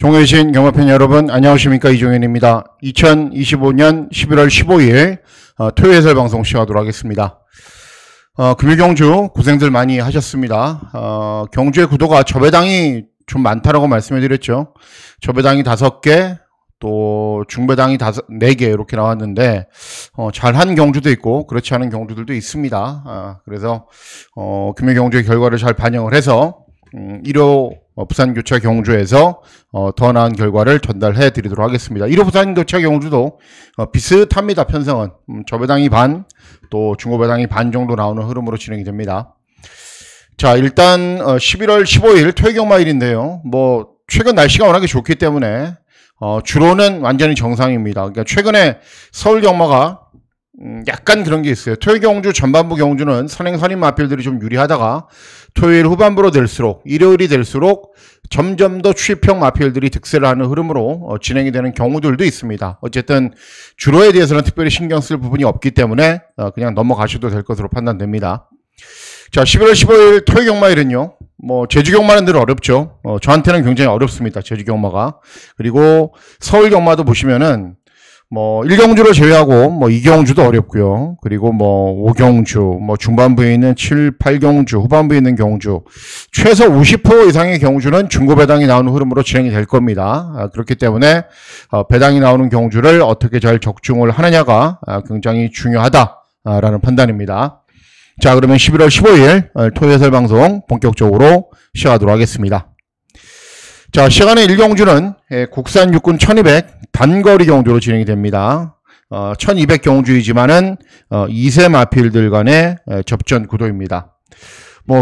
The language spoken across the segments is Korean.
종해신 경마팬 여러분 안녕하십니까, 이종현입니다. 2025년 11월 15일 토요일 해설 방송 시작하도록 하겠습니다. 금일경주 고생들 많이 하셨습니다. 경주의 구도가 저배당이 좀 많다라고 말씀해 드렸죠. 저배당이 5개, 또 중배당이 4개 이렇게 나왔는데 잘한 경주도 있고 그렇지 않은 경주들도 있습니다. 그래서 금일경주의 결과를 잘 반영을 해서 1호 부산교차 경주에서 더 나은 결과를 전달해 드리도록 하겠습니다. 1호 부산교차 경주도 비슷합니다. 편성은 저배당이 반, 또 중고배당이 반 정도 나오는 흐름으로 진행이 됩니다. 자, 일단 11월 15일 토요경마일인데요. 최근 날씨가 워낙에 좋기 때문에 주로는 완전히 정상입니다. 그러니까 최근에 서울경마가 약간 그런 게 있어요. 토요일 경주 전반부 경주는 선행 마필들이 좀 유리하다가 토요일 후반부로 될수록, 일요일이 될수록 점점 더 추입형 마필들이 득세를 하는 흐름으로 진행이 되는 경우들도 있습니다. 어쨌든 주로에 대해서는 특별히 신경 쓸 부분이 없기 때문에 그냥 넘어가셔도 될 것으로 판단됩니다. 자, 11월 15일 토요일 경마일은요, 제주 경마는 늘 어렵죠. 저한테는 굉장히 어렵습니다. 제주 경마가. 그리고 서울 경마도 보시면은 1경주를 제외하고 2경주도 어렵고요. 그리고 5경주, 중반부에 있는 7, 8경주, 후반부에 있는 경주, 최소 50% 이상의 경주는 중고배당이 나오는 흐름으로 진행이 될 겁니다. 그렇기 때문에 배당이 나오는 경주를 어떻게 잘 적중을 하느냐가 굉장히 중요하다라는 판단입니다. 자, 그러면 11월 15일 토요일 해설 방송 본격적으로 시작하도록 하겠습니다. 자, 시간의 1경주는 국산 육군 1200 단거리 경주로 진행이 됩니다. 1200 경주이지만은 2세 마필들 간의 접전 구도입니다.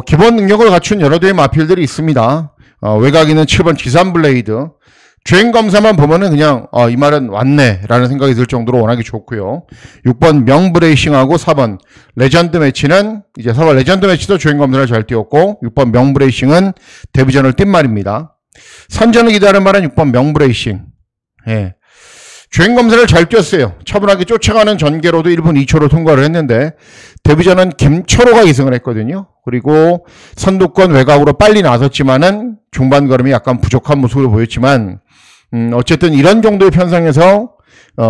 기본 능력을 갖춘 여러 대의 마필들이 있습니다. 외곽에 있는 7번 지산블레이드, 주행 검사만 보면은 그냥 이 말은 왔네 라는 생각이 들 정도로 워낙에 좋고요. 6번 명브레이싱하고 4번 레전드 매치는 이제 4번 레전드 매치도 주행 검사를 잘 띄웠고, 6번 명브레이싱은 데뷔전을 뛴 말입니다. 선전을 기대하는 말은 6번 명브레이싱. 주행검사를 잘 뛰었어요. 차분하게 쫓아가는 전개로도 1분 2초로 통과를 했는데, 데뷔전은 김철호가 2승을 했거든요. 그리고 선두권 외곽으로 빨리 나섰지만은 중반 걸음이 약간 부족한 모습을 보였지만, 어쨌든 이런 정도의 편성에서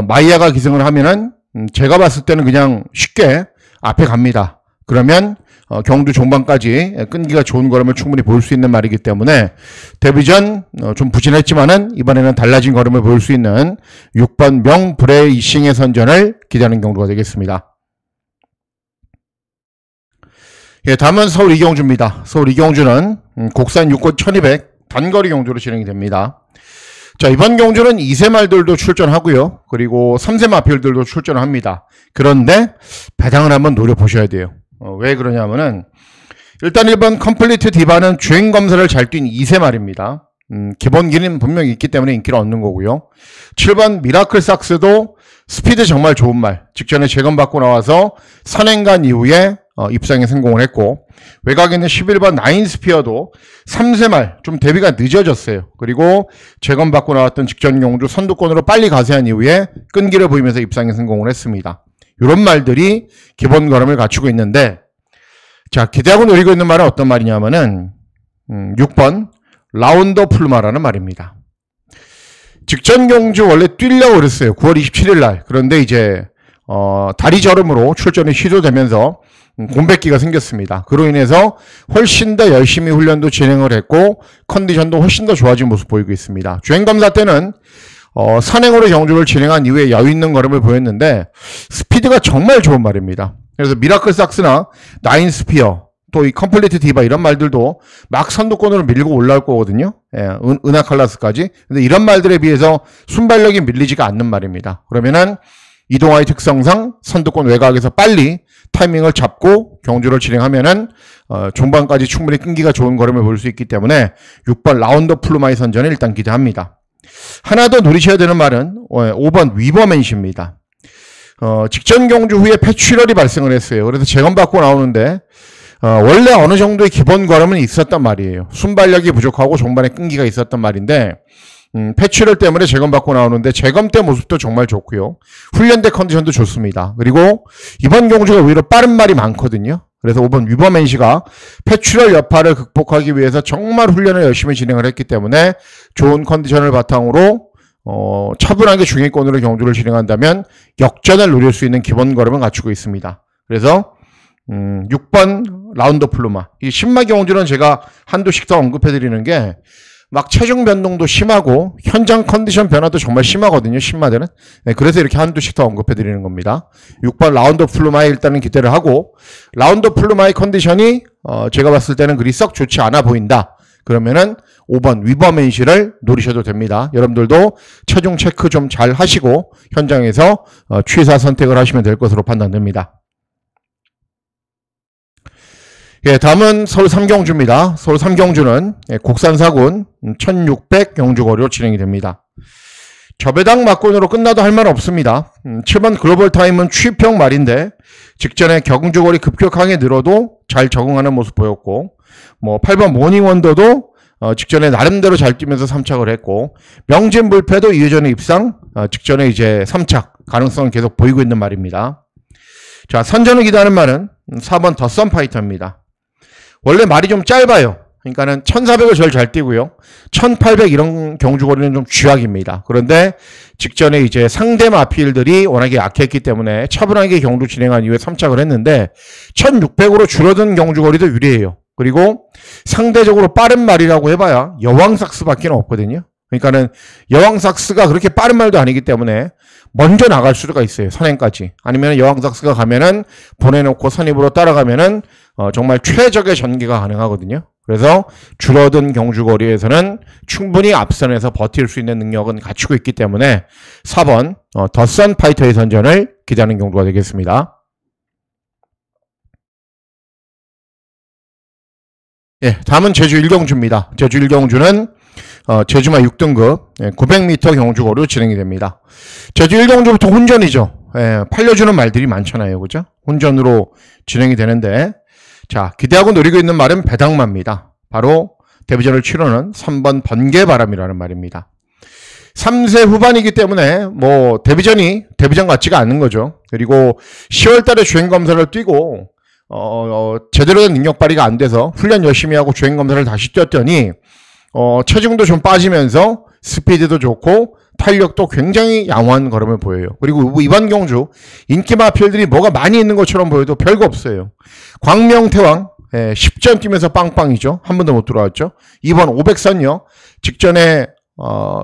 마이야가 기승을 하면은 제가 봤을 때는 그냥 쉽게 앞에 갑니다. 그러면 경주 종반까지 끈기가 좋은 걸음을 충분히 보일 수 있는 말이기 때문에 데뷔전 좀 부진했지만은 이번에는 달라진 걸음을 보일 수 있는 6번 명브레이싱의 선전을 기대하는 경주가 되겠습니다. 다음은 서울 이경주입니다. 서울 이경주는 국산 육군 1200 단거리 경주로 진행이 됩니다. 자, 이번 경주는 2세 말들도 출전하고요. 그리고 3세 마필들도 출전을 합니다. 그런데 배당을 한번 노려보셔야 돼요. 왜 그러냐면은, 일단 1번 컴플리트 디바는 주행 검사를 잘 뛴 2세 말입니다. 기본기는 분명히 있기 때문에 인기를 얻는 거고요. 7번 미라클 삭스도 스피드 정말 좋은 말, 직전에 재검받고 나와서 선행간 이후에 입상에 성공을 했고, 외곽에 있는 11번 나인스피어도 3세 말 좀 데뷔가 늦어졌어요. 그리고 재검받고 나왔던 직전 경주 선두권으로 빨리 가세한 이후에 끈기를 보이면서 입상에 성공을 했습니다. 이런 말들이 기본 걸음을 갖추고 있는데, 자, 기대하고 노리고 있는 말은 어떤 말이냐면은 6번 라운더 풀마라는 말입니다. 직전 경주 원래 뛰려고 그랬어요. 9월 27일 날. 그런데 이제 다리 저름으로 출전이 취소되면서 공백기가 생겼습니다. 그로 인해서 훨씬 더 열심히 훈련도 진행을 했고 컨디션도 훨씬 더 좋아진 모습 보이고 있습니다. 주행검사 때는 산행으로 경주를 진행한 이후에 여유 있는 걸음을 보였는데 스피드가 정말 좋은 말입니다. 그래서 미라클 삭스나 나인스피어, 또 이 컴플리트 디바 이런 말들도 막 선두권으로 밀고 올라올 거거든요. 은하칼라스까지. 근데 이런 말들에 비해서 순발력이 밀리지가 않는 말입니다. 그러면은 이동화의 특성상 선두권 외곽에서 빨리 타이밍을 잡고 경주를 진행하면은 종반까지 충분히 끈기가 좋은 걸음을 볼 수 있기 때문에 6번 라운더 플루마의 선전을 일단 기대합니다. 하나 더 노리셔야 되는 말은 5번 위버맨시입니다. 직전 경주 후에 폐출혈이 발생을 했어요. 그래서 재검받고 나오는데 원래 어느 정도의 기본 걸음은 있었단 말이에요. 순발력이 부족하고 종반에 끈기가 있었단 말인데 폐출혈 때문에 재검받고 나오는데 재검 때 모습도 정말 좋고요. 훈련 때 컨디션도 좋습니다. 그리고 이번 경주가 오히려 빠른 말이 많거든요. 그래서 5번 위버맨 씨가 패출혈 여파를 극복하기 위해서 정말 훈련을 열심히 진행을 했기 때문에 좋은 컨디션을 바탕으로 차분하게 중위권으로 경주를 진행한다면 역전을 노릴 수 있는 기본 걸음을 갖추고 있습니다. 그래서 6번 라운더 플루마. 이 신마 경주는 제가 한두씩 더 언급해 드리는 게 막 체중 변동도 심하고 현장 컨디션 변화도 정말 심하거든요. 신마들은. 네, 그래서 이렇게 한두씩 더 언급해 드리는 겁니다. 6번 라운더 플루마에 일단은 기대를 하고, 라운더 플루마의 컨디션이 제가 봤을 때는 그리 썩 좋지 않아 보인다. 그러면은 5번 위버맨시를 노리셔도 됩니다. 여러분들도 체중 체크 좀 잘 하시고 현장에서 취사 선택을 하시면 될 것으로 판단됩니다. 예, 다음은 서울 3경주입니다. 서울 3경주는 국산사군 1600 경주거리로 진행이 됩니다. 저배당 막군으로 끝나도 할 말 없습니다. 7번 글로벌 타임은 취입형 말인데 직전에 경주거리 급격하게 늘어도 잘 적응하는 모습 보였고, 8번 모닝원더도 직전에 나름대로 잘 뛰면서 3착을 했고, 명진불패도 2회전의 입상, 직전에 이제 3착 가능성을 계속 보이고 있는 말입니다. 자, 선전을 기대하는 말은 4번 더 썬파이터입니다. 원래 말이 좀 짧아요. 그러니까는 1400을 제일 잘 뛰고요. 1800 이런 경주거리는 좀 쥐약입니다. 그런데 직전에 이제 상대 마필들이 워낙에 약했기 때문에 차분하게 경주 진행한 이후에 3착을 했는데 1600으로 줄어든 경주거리도 유리해요. 그리고 상대적으로 빠른 말이라고 해봐야 여왕삭스밖에 없거든요. 그러니까는 여왕삭스가 그렇게 빠른 말도 아니기 때문에 먼저 나갈 수가 있어요. 선행까지. 아니면 여왕삭스가 가면은 보내놓고 선입으로 따라가면은 정말 최적의 전개가 가능하거든요. 그래서 줄어든 경주거리에서는 충분히 앞선에서 버틸 수 있는 능력은 갖추고 있기 때문에 4번 더 썬파이터의 선전을 기대하는 경주가 되겠습니다. 예, 다음은 제주 1경주입니다. 제주 1경주는 제주마 6등급 900m 경주거리로 진행이 됩니다. 제주 1경주부터 혼전이죠. 예, 팔려주는 말들이 많잖아요. 그죠? 혼전으로 진행이 되는데, 자, 기대하고 노리고 있는 말은 배당마입니다. 바로 데뷔전을 치르는 3번 번개바람이라는 말입니다. 3세 후반이기 때문에 데뷔전이 데뷔전 같지가 않은 거죠. 그리고 10월 달에 주행검사를 뛰고 제대로 된 능력 발휘가 안 돼서 훈련 열심히 하고 주행검사를 다시 뛰었더니 체중도 좀 빠지면서 스피드도 좋고 탄력도 굉장히 양호한 걸음을 보여요. 그리고 이번 경주 인기 마필들이 뭐가 많이 있는 것처럼 보여도 별거 없어요. 광명태왕 10점 뛰면서 빵빵이죠. 한 번도 못 들어왔죠. 이번 500선요. 직전에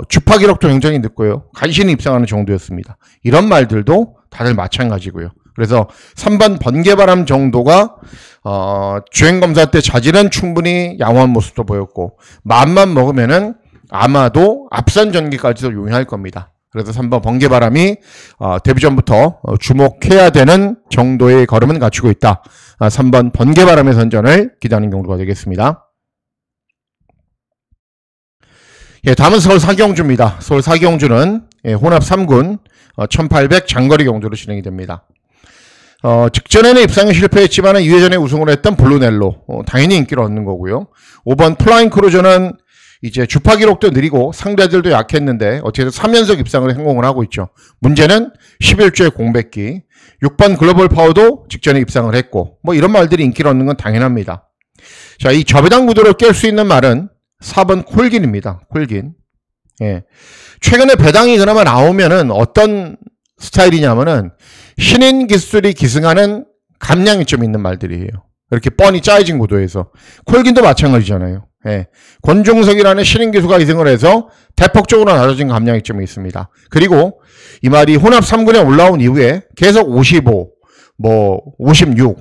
주파 기록도 굉장히 늦고요. 간신히 입상하는 정도였습니다. 이런 말들도 다들 마찬가지고요. 그래서 3번 번개바람 정도가 주행검사 때 자질은 충분히 양호한 모습도 보였고, 마음만 먹으면은 아마도 앞선 전기까지도 용이할 겁니다. 그래서 3번 번개바람이 데뷔전부터 주목해야 되는 정도의 걸음은 갖추고 있다. 3번 번개바람의 선전을 기대하는 경우가 되겠습니다. 예, 다음은 서울 4경주입니다. 서울 4경주는 혼합 3군 1800 장거리 경주로 진행이 됩니다. 직전에는 입상에 실패했지만 2회전에 우승을 했던 블루넬로 당연히 인기를 얻는 거고요. 5번 플라잉 크루저는 이제 주파 기록도 느리고 상대들도 약했는데 어쨌든 3연속 입상을 성공을 하고 있죠. 문제는 11주의 공백기. 6번 글로벌 파워도 직전에 입상을 했고, 이런 말들이 인기를 얻는 건 당연합니다. 자, 이 저배당 구도를 깰 수 있는 말은 4번 콜긴입니다. 콜긴. 예. 최근에 배당이 그나마 나오면은 어떤 스타일이냐면은 신인 기술이 기승하는 감량이 좀 있는 말들이에요. 이렇게 뻔히 짜여진 구도에서. 콜긴도 마찬가지잖아요. 예. 권종석이라는 신인 기수가 기승을 해서 대폭적으로 낮아진 감량이 좀 있습니다. 그리고 이 말이 혼합 3군에 올라온 이후에 계속 55, 56,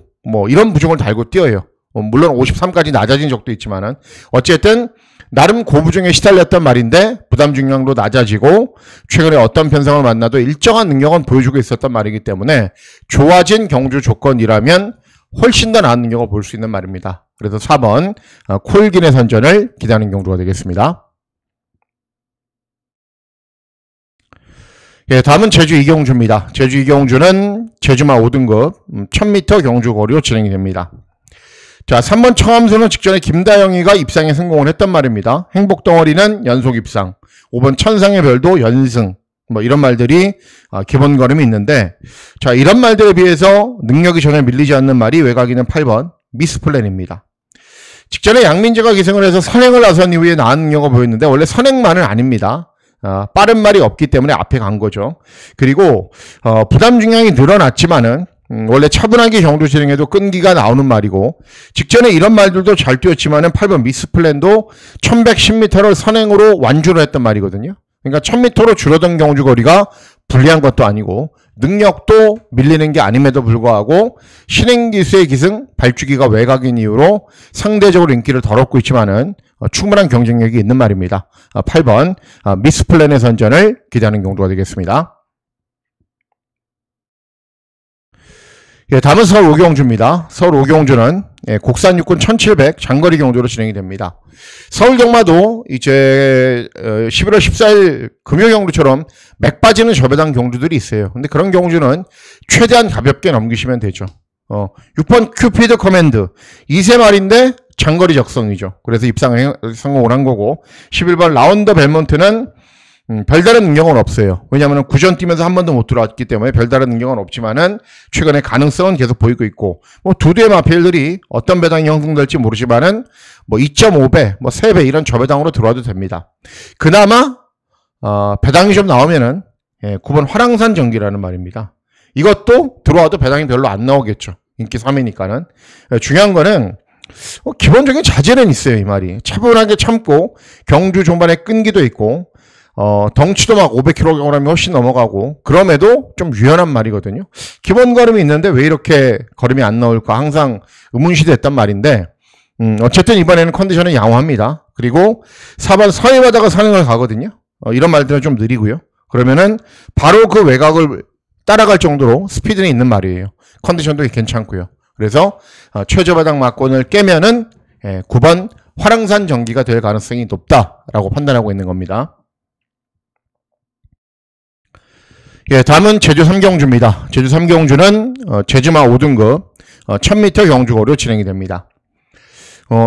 이런 부종을 달고 뛰어요. 물론 53까지 낮아진 적도 있지만은 어쨌든 나름 고부종에 시달렸던 말인데 부담 중량도 낮아지고 최근에 어떤 편성을 만나도 일정한 능력은 보여주고 있었던 말이기 때문에 좋아진 경주 조건이라면 훨씬 더 나은 능력을 볼 수 있는 말입니다. 그래서 4번 콜긴의 선전을 기대하는 경주가 되겠습니다. 예, 다음은 제주 2경주입니다. 제주 2경주는 제주마 5등급 1000m 경주거리로 진행이 됩니다. 자, 3번 청암소는 직전에 김다영이가 입상에 성공을 했단 말입니다. 행복덩어리는 연속 입상, 5번 천상의 별도 연승, 뭐 이런 말들이 기본 걸음이 있는데, 자, 이런 말들에 비해서 능력이 전혀 밀리지 않는 말이 외곽이는 8번 미스플랜입니다. 직전에 양민재가 기승을 해서 선행을 나선 이후에 나은 능력을 보였는데 원래 선행만은 아닙니다. 빠른 말이 없기 때문에 앞에 간 거죠. 그리고 부담 중량이 늘어났지만은 원래 차분하게 경주 진행해도 끈기가 나오는 말이고, 직전에 이런 말들도 잘 뛰었지만은 8번 미스플랜도 1110m를 선행으로 완주를 했던 말이거든요. 그러니까 1000m로 줄어든 경주 거리가 불리한 것도 아니고 능력도 밀리는 게 아님에도 불구하고 신행기수의 기승, 발주기가 외곽인 이유로 상대적으로 인기를 덜 얻고 있지만은 충분한 경쟁력이 있는 말입니다. 8번 미스플랜의 선전을 기대하는 경주가 되겠습니다. 예, 다음은 서울 오경주입니다. 서울 오경주는 국산 육군 1700 장거리 경주로 진행이 됩니다. 서울 경마도 이제 11월 14일 금요 경주처럼 맥 빠지는 저배당 경주들이 있어요. 근데 그런 경주는 최대한 가볍게 넘기시면 되죠. 6번 큐피드 커맨드 2세 말인데 장거리 적성이죠. 그래서 입상을 성공을 한 거고, 11번 라운더 벨몬트는 별다른 능력은 없어요. 왜냐하면 구전 뛰면서 한 번도 못 들어왔기 때문에 별다른 능력은 없지만은 최근에 가능성은 계속 보이고 있고, 뭐 두 대의 마필들이 어떤 배당이 형성될지 모르지만은 뭐 2.5배, 뭐 3배 이런 저배당으로 들어와도 됩니다. 그나마 배당이 좀 나오면은 9번 화랑산 전기라는 말입니다. 이것도 들어와도 배당이 별로 안 나오겠죠. 인기 3위니까는. 중요한 거는 기본적인 자질은 있어요. 이 말이 차분하게 참고 경주 종반에 끈기도 있고, 덩치도 막 500kg이 훨씬 넘어가고, 그럼에도 좀 유연한 말이거든요. 기본 걸음이 있는데 왜 이렇게 걸음이 안 나올까 항상 의문시됐단 말인데, 어쨌든 이번에는 컨디션은 양호합니다. 그리고 4번 서해바다가 선행을 가거든요. 이런 말들은 좀 느리고요. 그러면은 바로 그 외곽을 따라갈 정도로 스피드는 있는 말이에요. 컨디션도 괜찮고요. 그래서 최저바닥 막권을 깨면은 9번 화랑산 전기가 될 가능성이 높다라고 판단하고 있는 겁니다. 예, 다음은 제주 3경주입니다. 제주 3경주는 제주마 5등급 1000m 경주거리로 진행이 됩니다.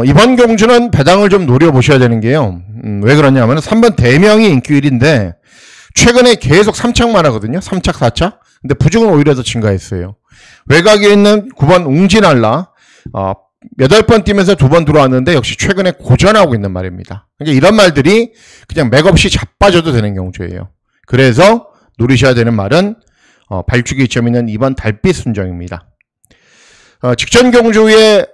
이번 경주는 배당을 좀 노려보셔야 되는 게요. 왜 그러냐면 3번 대명이 인기 1인데 최근에 계속 3착만 하거든요. 3착, 4착. 근데 부중은 오히려 더 증가했어요. 외곽에 있는 9번 웅진알라 8번 뛰면서 2번 들어왔는데 역시 최근에 고전하고 있는 말입니다. 그러니까 이런 말들이 그냥 맥없이 자빠져도 되는 경주예요. 그래서 노리셔야 되는 말은 발주기 이점 있는 2번 달빛 순정입니다. 직전 경주에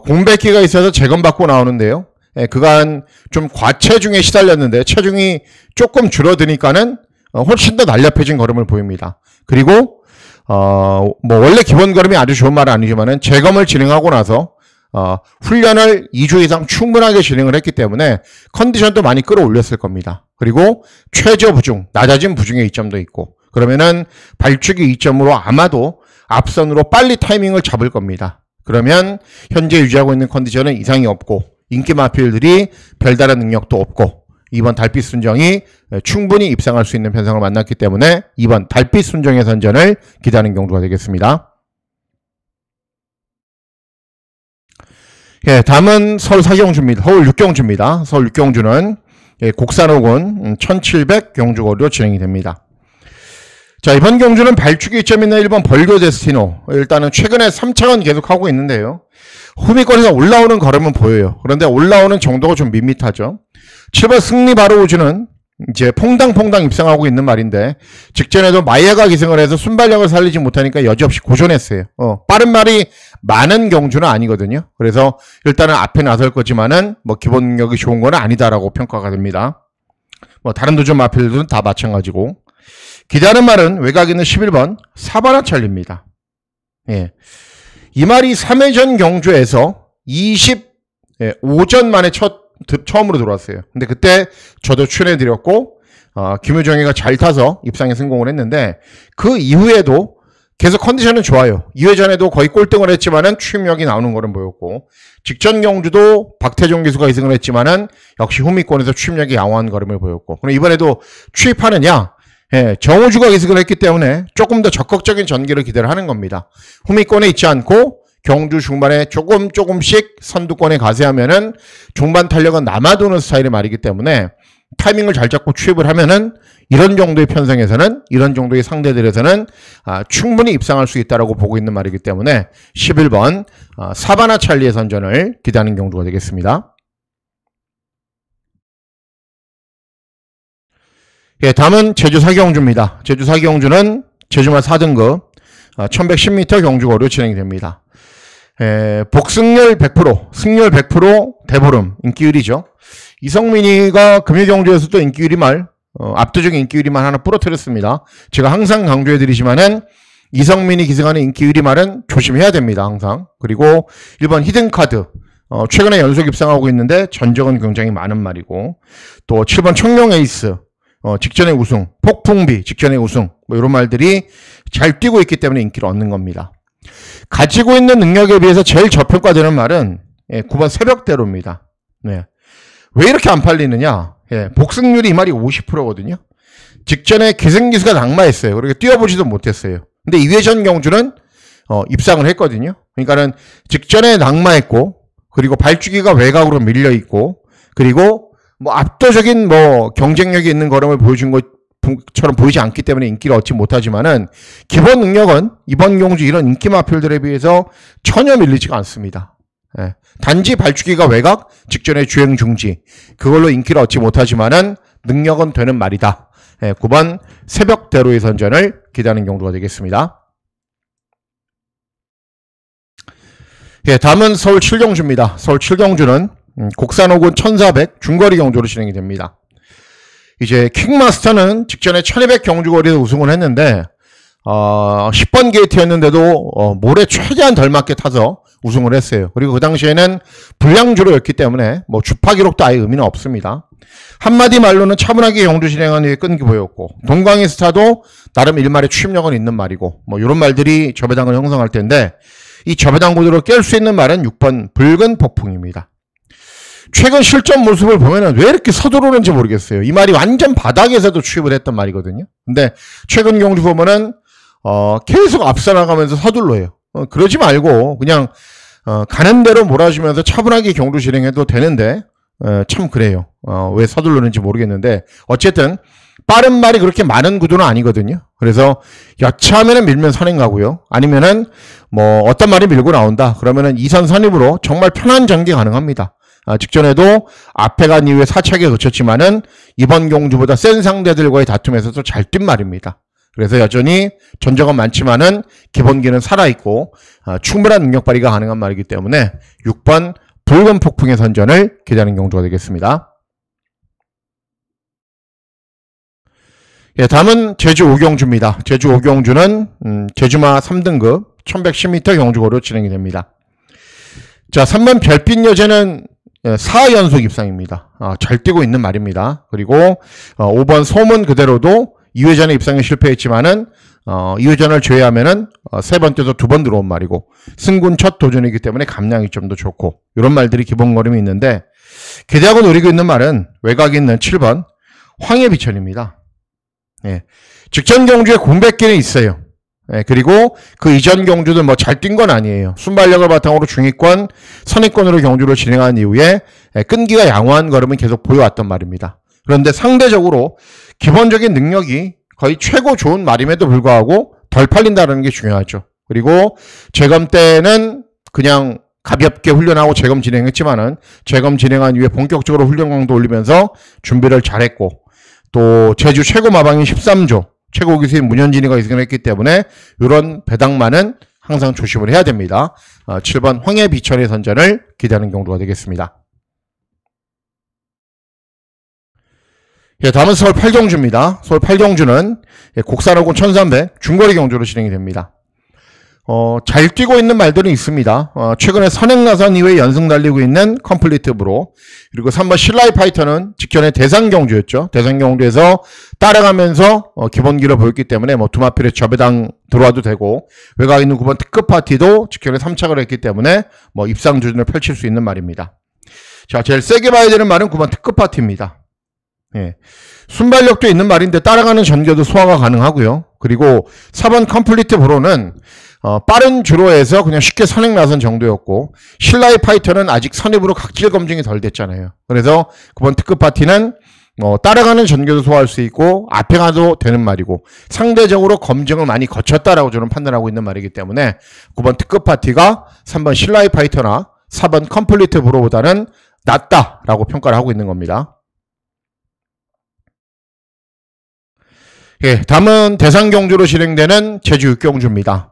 공백기가 있어서 재검받고 나오는데요. 그간 좀 과체중에 시달렸는데 체중이 조금 줄어드니까는 훨씬 더 날렵해진 걸음을 보입니다. 그리고 뭐 원래 기본 걸음이 아주 좋은 말은 아니지만은 재검을 진행하고 나서 훈련을 2주 이상 충분하게 진행을 했기 때문에 컨디션도 많이 끌어올렸을 겁니다. 그리고 최저 부중, 낮아진 부중의 이점도 있고, 그러면은 발주기 이점으로 아마도 앞선으로 빨리 타이밍을 잡을 겁니다. 그러면 현재 유지하고 있는 컨디션은 이상이 없고 인기 마필들이 별다른 능력도 없고, 2번 달빛 순정이 충분히 입상할 수 있는 편성을 만났기 때문에 2번 달빛 순정의 선전을 기대하는 경주가 되겠습니다. 예, 다음은 서울 4경주입니다. 서울 6경주입니다. 서울 6경주는 곡산호군 1700 경주거리로 진행이 됩니다. 자, 이번 경주는 발주기 이점 있는 1번 벌교 데스티노. 일단은 최근에 3차원 계속 하고 있는데요. 후미권에서 올라오는 걸음은 보여요. 그런데 올라오는 정도가 좀 밋밋하죠. 7번 승리 바로 우주는 이제 퐁당퐁당 입상하고 있는 말인데, 직전에도 마이야가 기승을 해서 순발력을 살리지 못하니까 여지없이 고전했어요. 빠른 말이 많은 경주는 아니거든요. 그래서 일단은 앞에 나설 거지만은 뭐 기본 능력이 좋은 건 아니다라고 평가가 됩니다. 뭐 다른 도전 마필들은 다 마찬가지고, 기대하는 말은 외곽에 있는 11번 사바나찰리입니다. 예. 이 말이 3회전 경주에서 25전 만에 처음으로 들어왔어요. 근데 그때 저도 출연해드렸고, 김효정이가 잘 타서 입상에 성공을 했는데, 그 이후에도 계속 컨디션은 좋아요. 2회전에도 거의 꼴등을 했지만은 추임력이 나오는 거는 보였고, 직전 경주도 박태종 기수가 이승을 했지만은 역시 후미권에서 추임력이 양호한 걸음을 보였고, 그럼 이번에도 추입하느냐? 예, 정우주가 이승을 했기 때문에 조금 더 적극적인 전개를 기대를 하는 겁니다. 후미권에 있지 않고 경주 중반에 조금씩 선두권에 가세하면은 중반 탄력은 남아도는 스타일의 말이기 때문에 타이밍을 잘 잡고 추입을 하면은 이런 정도의 편성에서는, 이런 정도의 상대들에서는 충분히 입상할 수 있다라고 보고 있는 말이기 때문에 11번 사바나 찰리의 선전을 기대하는 경주가 되겠습니다. 예, 다음은 제주 사경주입니다. 제주 사경주는 제주말 4등급 1110m 경주거리로 진행이 됩니다. 복승률 100%, 승률 100% 대보름 인기 1위죠. 이성민이가 금일경주에서도 인기 1위말, 압도적인 인기 1위말 하나 부러뜨렸습니다. 제가 항상 강조해드리지만은 이성민이 기승하는 인기 1위말은 조심해야 됩니다. 항상. 그리고 1번 히든카드, 최근에 연속 입상하고 있는데 전적은 굉장히 많은 말이고, 또 7번 청룡에이스, 직전의 우승, 폭풍비, 직전의 우승, 뭐 이런 말들이 잘 뛰고 있기 때문에 인기를 얻는 겁니다. 가지고 있는 능력에 비해서 제일 저평가되는 말은 9번 새벽대로입니다. 네. 왜 이렇게 안 팔리느냐? 복승률이 이 말이 50%거든요. 직전에 기승기수가 낙마했어요. 그렇게 뛰어보지도 못했어요. 근데 이회전 경주는 입상을 했거든요. 그러니까는 직전에 낙마했고, 그리고 발주기가 외곽으로 밀려 있고, 그리고 뭐 압도적인 뭐 경쟁력이 있는 걸음을 보여준 것처럼 보이지 않기 때문에 인기를 얻지 못하지만은 기본 능력은 이번 경주 이런 인기 마필들에 비해서 전혀 밀리지가 않습니다. 단지 발주기가 외곽, 직전에 주행 중지, 그걸로 인기를 얻지 못하지만은 능력은 되는 말이다. 9번 새벽대로의 선전을 기대하는 경주가 되겠습니다. 예, 다음은 서울 7경주입니다. 서울 7경주는 곡산 5군 1400 중거리 경주로 진행이 됩니다. 이제 킹마스터는 직전에 1200 경주거리에서 우승을 했는데 10번 게이트였는데도 모래 최대한 덜 맞게 타서 우승을 했어요. 그리고 그 당시에는 불량주로였기 때문에 뭐 주파 기록도 아예 의미는 없습니다. 한마디 말로는 차분하게 경주 진행한 후에 끈기 보였고, 동광의 스타도 나름 일말의 추임력은 있는 말이고, 뭐 이런 말들이 저배당을 형성할 텐데, 이 저배당 구도를 깰 수 있는 말은 6번 붉은 폭풍입니다. 최근 실전 모습을 보면은 왜 이렇게 서두르는지 모르겠어요. 이 말이 완전 바닥에서도 취입을 했던 말이거든요. 근데 최근 경주 보면은 계속 앞서 나가면서 서둘러요. 그러지 말고 그냥 가는 대로 몰아주면서 차분하게 경주 진행해도 되는데 참 그래요. 왜 서두르는지 모르겠는데 어쨌든 빠른 말이 그렇게 많은 구도는 아니거든요. 그래서 여차하면은 밀면 선행 가고요. 아니면은 뭐 어떤 말이 밀고 나온다. 그러면은 2선 선입으로 정말 편한 전개 가능합니다. 직전에도 앞에 간 이후에 사차게 거쳤지만은 이번 경주보다 센 상대들과의 다툼에서도 잘 뛴 말입니다. 그래서 여전히 전적은 많지만은 기본기는 살아있고 충분한 능력 발휘가 가능한 말이기 때문에 6번 붉은 폭풍의 선전을 기대하는 경주가 되겠습니다. 예, 다음은 제주 5경주입니다. 제주 5경주는 제주마 3등급 1110m 경주거리로 진행이 됩니다. 자, 3번 별빛 여제는 4연속 입상입니다. 잘 뛰고 있는 말입니다. 그리고 5번 소문 그대로도 2회전에 입상에 실패했지만은 2회전을 제외하면은 세 번째도 2번 들어온 말이고, 승군 첫 도전이기 때문에 감량이 좀 더 좋고, 이런 말들이 기본 걸음이 있는데, 기대하고 노리고 있는 말은 외곽에 있는 7번 황해비천입니다. 예. 직전 경주에 공백기는 있어요. 예, 그리고 그 이전 경주도 뭐 잘 뛴 건 아니에요. 순발력을 바탕으로 중위권, 선위권으로 경주를 진행한 이후에 끈기가 양호한 걸음은 계속 보여왔던 말입니다. 그런데 상대적으로 기본적인 능력이 거의 최고 좋은 말임에도 불구하고 덜 팔린다는 게 중요하죠. 그리고 재검 때는 그냥 가볍게 훈련하고 재검 진행했지만은 재검 진행한 이후에 본격적으로 훈련 강도 올리면서 준비를 잘했고, 또 제주 최고 마방인 13조 최고 기수인 문현진이가 이승했기 때문에 이런 배당만은 항상 조심을 해야 됩니다. 7번 황해비천의 선전을 기대하는 경주가 되겠습니다. 예, 다음은 서울 8경주입니다. 서울 8경주는 곡산 5군 1300 중거리 경주로 진행이 됩니다. 잘 뛰고 있는 말들은 있습니다. 최근에 선행 나선 이후에 연승 달리고 있는 컴플리트 브로, 그리고 3번 실라이 파이터는 직전에 대상 경주였죠. 대상 경주에서 따라가면서 기본기를 보였기 때문에 뭐 두마필에 저배당 들어와도 되고, 외곽에 있는 9번 특급 파티도 직전에 3착을 했기 때문에 뭐 입상 주전을 펼칠 수 있는 말입니다. 자, 제일 세게 봐야 되는 말은 9번 특급 파티입니다. 예. 순발력도 있는 말인데 따라가는 전개도 소화가 가능하고요. 그리고 4번 컴플리트 브로는 빠른 주로에서 그냥 쉽게 선행 나선 정도였고, 실라이 파이터는 아직 선입으로 각질 검증이 덜 됐잖아요. 그래서 9번 특급 파티는 따라가는 전개도 소화할 수 있고 앞에 가도 되는 말이고 상대적으로 검증을 많이 거쳤다라고 저는 판단하고 있는 말이기 때문에 9번 특급 파티가 3번 신라이 파이터나 4번 컴플리트 브로보다는 낫다라고 평가를 하고 있는 겁니다. 예, 다음은 대상 경주로 진행되는 제주 6경주입니다.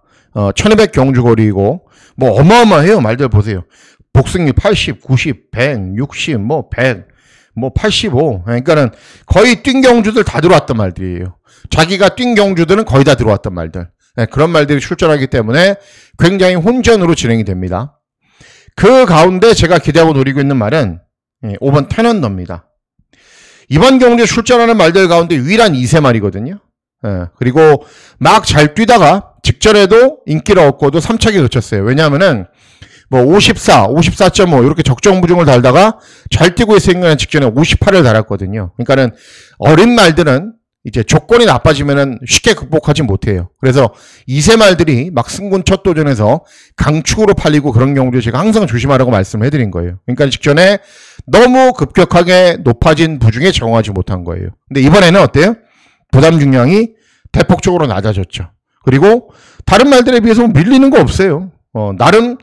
1200 경주거리이고 뭐 어마어마해요. 말들 보세요. 복승률 80, 90, 100, 60, 100, 85. 그러니까는 거의 뛴 경주들 다 들어왔던 말들이에요. 자기가 뛴 경주들은 거의 다 들어왔던 말들. 네, 그런 말들이 출전하기 때문에 굉장히 혼전으로 진행이 됩니다. 그 가운데 제가 기대하고 노리고 있는 말은 5번 테넌더입니다. 이번 경주에 출전하는 말들 가운데 유일한 2세 말이거든요. 그리고 막 잘 뛰다가 직전에도 인기를 얻고도 3차기 놓쳤어요. 왜냐하면은 54, 54.5 이렇게 적정부중을 달다가 잘 뛰고 있으니까 직전에 58을 달았거든요. 그러니까는 어린 말들은 이제 조건이 나빠지면은 쉽게 극복하지 못해요. 그래서 2세 말들이 막 승군 첫 도전에서 강축으로 팔리고 그런 경우도 제가 항상 조심하라고 말씀을 해드린 거예요. 그러니까 직전에 너무 급격하게 높아진 부중에 적응하지 못한 거예요. 근데 이번에는 어때요? 부담 중량이 대폭적으로 낮아졌죠. 그리고 다른 말들에 비해서 밀리는 거 없어요. 나름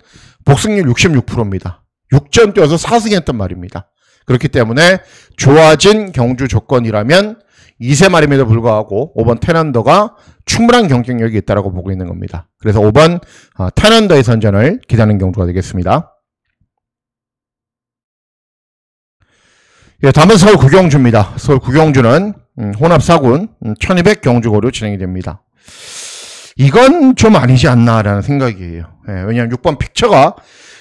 복승률 66%입니다. 6전 뛰어서 4승했단 말입니다. 그렇기 때문에 좋아진 경주 조건이라면 2세 말임에도 불구하고 5번 테넌더가 충분한 경쟁력이 있다고 보고 있는 겁니다. 그래서 5번 테넌더의 선전을 기대하는 경주가 되겠습니다. 예, 다음은 서울 9경주입니다. 서울 9경주는 혼합 4군 1200 경주거리로 진행이 됩니다. 이건 좀 아니지 않나라는 생각이에요. 예, 왜냐하면 6번 픽처가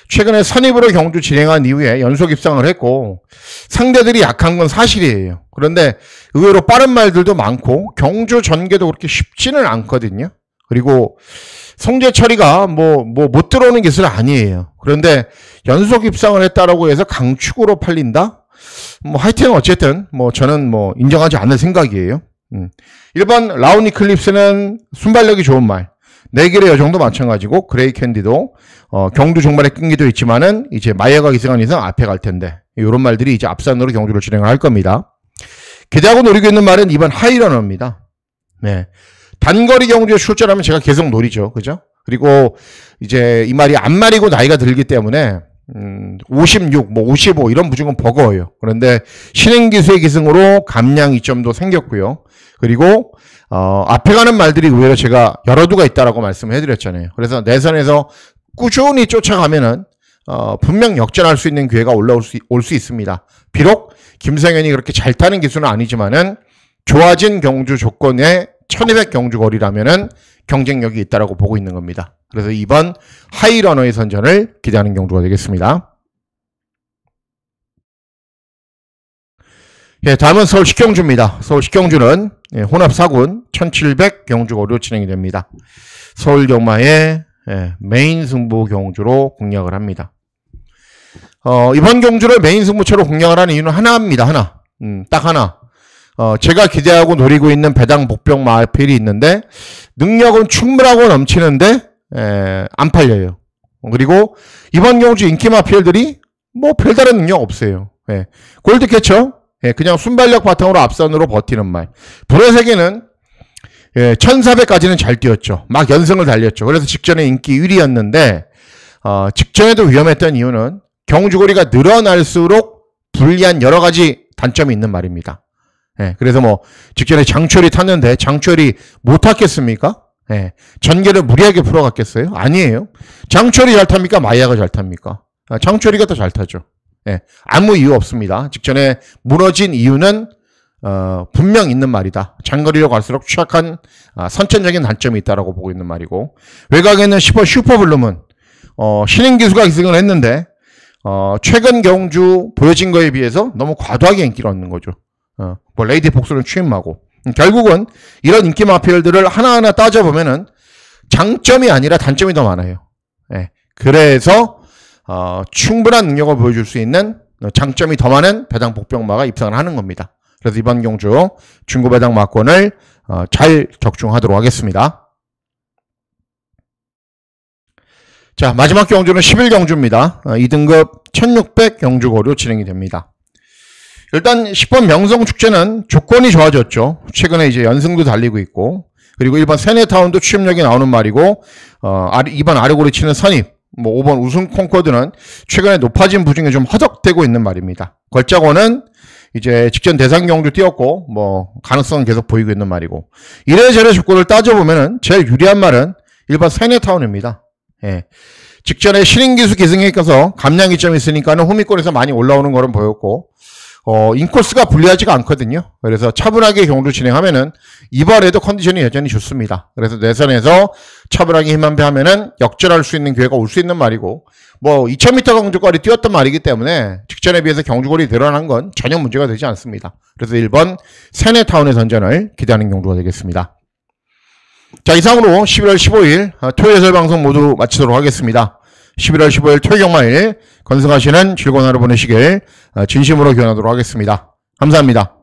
최근에 선입으로 경주 진행한 이후에 연속 입상을 했고 상대들이 약한 건 사실이에요. 그런데 의외로 빠른 말들도 많고 경주 전개도 그렇게 쉽지는 않거든요. 그리고 송재 처리가 못 들어오는 기술은 아니에요. 그런데 연속 입상을 했다라고 해서 강축으로 팔린다? 하여튼 어쨌든 저는 인정하지 않을 생각이에요. 1번 라운 이클립스는 순발력이 좋은 말. 내길의 여정도 마찬가지고 그레이 캔디도 경주 종말의 끈기도 있지만은 이제 마이어가 기승한 이상 앞에 갈 텐데 이런 말들이 이제 앞산으로 경주를 진행을 할 겁니다. 기대하고 노리고 있는 말은 2번 하이러너입니다. 네. 단거리 경주에 출전하면 제가 계속 노리죠. 그죠? 그리고 이제 이 말이 앞말이고 나이가 들기 때문에 56, 55 이런 부중은 버거워요. 그런데 신행기수의 기승으로 감량 이점도 생겼고요. 그리고 앞에 가는 말들이 의외로 제가 여러 두가 있다라고 말씀을 해드렸잖아요. 그래서 내선에서 꾸준히 쫓아가면은 분명 역전할 수 있는 기회가 올 수 있습니다. 비록 김성현이 그렇게 잘 타는 기수는 아니지만은 좋아진 경주 조건의 1200 경주 거리라면은 경쟁력이 있다라고 보고 있는 겁니다. 그래서 2번 하이러너의 선전을 기대하는 경주가 되겠습니다. 예, 다음은 서울 10경주입니다. 서울 10경주는 혼합 4군 1700 경주 거리로 진행이 됩니다. 서울 경마의 메인 승부 경주로 공략을 합니다. 이번 경주를 메인 승부처로 공략을 하는 이유는 하나입니다. 하나. 딱 하나. 제가 기대하고 노리고 있는 배당 복병 마필이 있는데 능력은 충분하고 넘치는데 안 팔려요. 그리고 이번 경주 인기 마필들이 별다른 능력 없어요. 골드캐쳐 그냥 순발력 바탕으로 앞선으로 버티는 말. 불의 세계는 1400까지는 잘 뛰었죠. 막 연승을 달렸죠. 그래서 직전에 인기 1위였는데 직전에도 위험했던 이유는 경주거리가 늘어날수록 불리한 여러 가지 단점이 있는 말입니다. 그래서 직전에 장철이 탔는데 장철이 못 탔겠습니까? 전개를 무리하게 풀어갔겠어요? 아니에요. 장철이 잘 탑니까? 마이야가 잘 탑니까? 장철이가 더 잘 타죠. 아무 이유 없습니다. 직전에 무너진 이유는 분명 있는 말이다. 장거리로 갈수록 취약한 선천적인 단점이 있다고 보고 있는 말이고, 외곽에는 10번 슈퍼블룸은 신인기수가 기승을 했는데 최근 경주 보여진 거에 비해서 너무 과도하게 인기를 얻는 거죠. 레이디 복수는 취임하고 결국은 이런 인기 마필들을 하나하나 따져보면은 장점이 아니라 단점이 더 많아요. 그래서 충분한 능력을 보여줄 수 있는 장점이 더 많은 배당 복병마가 입상을 하는 겁니다. 그래서 이번 경주 중고 배당 마권을 잘 적중하도록 하겠습니다. 자, 마지막 경주는 11경주입니다. 2등급 1600 경주거리로 진행이 됩니다. 일단 10번 명성축제는 조건이 좋아졌죠. 최근에 이제 연승도 달리고 있고, 그리고 1번 세네타운도 취업력이 나오는 말이고, 2번 아르고리 치는 선입, 5번 우승 콩코드는 최근에 높아진 부중에 좀 허덕대고 있는 말입니다. 걸작원은 이제 직전 대상 경주 뛰었고, 가능성은 계속 보이고 있는 말이고, 이래저래 조건을 따져보면은 제일 유리한 말은 1번 세네타운입니다. 예. 직전에 신인기수 기승에 껴서 감량이점이 있으니까는 후미권에서 많이 올라오는 거는 보였고, 인코스가 불리하지가 않거든요. 그래서 차분하게 경주 진행하면은 이번에도 컨디션이 여전히 좋습니다. 그래서 내선에서 차분하게 힘만 배하면은 역전할 수 있는 기회가 올 수 있는 말이고, 2000m 경주거리 뛰었던 말이기 때문에 직전에 비해서 경주거리 늘어난 건 전혀 문제가 되지 않습니다. 그래서 1번 세네타운의 선전을 기대하는 경주가 되겠습니다. 자, 이상으로 11월 15일 토요 해설 방송 모두 마치도록 하겠습니다. 11월 15일 토요 경마일 건승하시는 즐거운 하루 보내시길 진심으로 기원하도록 하겠습니다. 감사합니다.